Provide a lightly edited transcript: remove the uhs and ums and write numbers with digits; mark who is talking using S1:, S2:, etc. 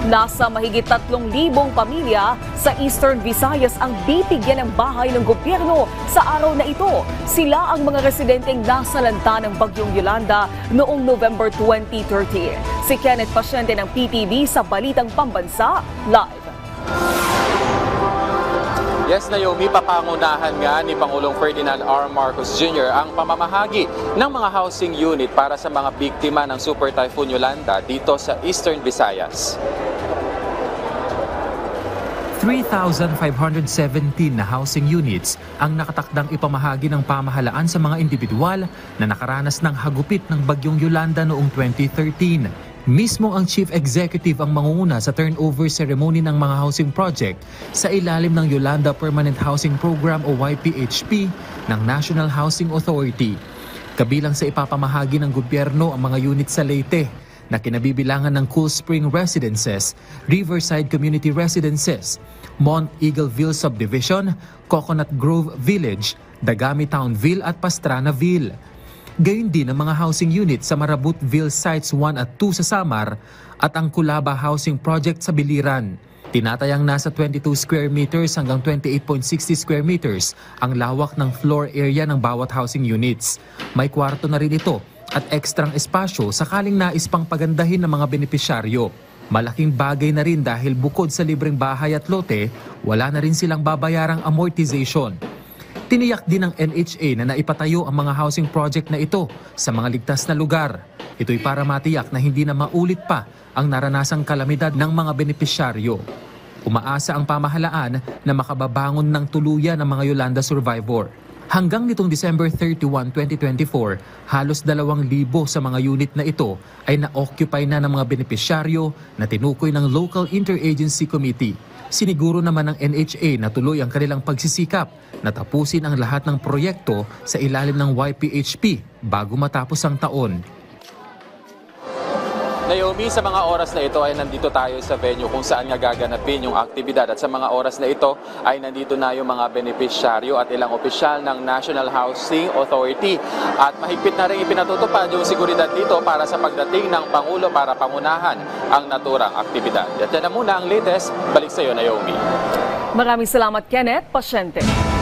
S1: Nasa mahigit 3,000 pamilya sa Eastern Visayas ang bibigyan ng bahay ng gobyerno sa araw na ito. Sila ang mga residenteng nasalanta ng Bagyong Yolanda noong November 2013. Si Kenneth Pasyente ng PTV sa Balitang Pambansa, live.
S2: Yes, Naomi, papangunahan nga ni Pangulong Ferdinand R. Marcos Jr. ang pamamahagi ng mga housing unit para sa mga biktima ng Super Typhoon Yolanda dito sa Eastern Visayas.
S3: 3,517 na housing units ang nakatakdang ipamahagi ng pamahalaan sa mga individual na nakaranas ng hagupit ng Bagyong Yolanda noong 2013. Mismo ang Chief Executive ang mangunguna sa turnover ceremony ng mga housing project sa ilalim ng Yolanda Permanent Housing Program o YPHP ng National Housing Authority. Kabilang sa ipapamahagi ng gobyerno ang mga unit sa Leyte na kinabibilangan ng Cool Spring Residences, Riverside Community Residences, Mount Eagleville Subdivision, Coconut Grove Village, Dagami Townville at Pastranaville. Gayon din ang mga housing unit sa Marabutville Sites 1 at 2 sa Samar at ang Culaba Housing Project sa Biliran. Tinatayang nasa 22 square meters hanggang 28.60 square meters ang lawak ng floor area ng bawat housing units. May kwarto na rin ito at ekstrang espasyo sakaling nais pang pagandahin ng mga benepisyaryo. Malaking bagay na rin dahil bukod sa libreng bahay at lote, wala na rin silang babayarang amortization. Tiniyak din ng NHA na naipatayo ang mga housing project na ito sa mga ligtas na lugar. Ito'y para matiyak na hindi na maulit pa ang naranasang kalamidad ng mga benepisyaryo. Umaasa ang pamahalaan na makababangon ng tuluyan ng mga Yolanda survivor. Hanggang nitong December 31, 2024, halos 2,000 sa mga unit na ito ay na-occupy na ng mga benepisyaryo na tinukoy ng Local Interagency Committee. Siniguro naman ng NHA na tuloy ang kanilang pagsisikap na tapusin ang lahat ng proyekto sa ilalim ng YPHP bago matapos ang taon.
S2: Naomi, sa mga oras na ito ay nandito tayo sa venue kung saan nga gaganapin yung aktibidad at sa mga oras na ito ay nandito na yung mga benepisyaryo at ilang opisyal ng National Housing Authority at mahigpit na rin ipinatutupad yung seguridad dito para sa pagdating ng Pangulo para pangunahan ang naturang aktibidad. At yan na muna ang latest. Balik sa iyo, Naomi.
S1: Maraming salamat, Kenneth Pasyente.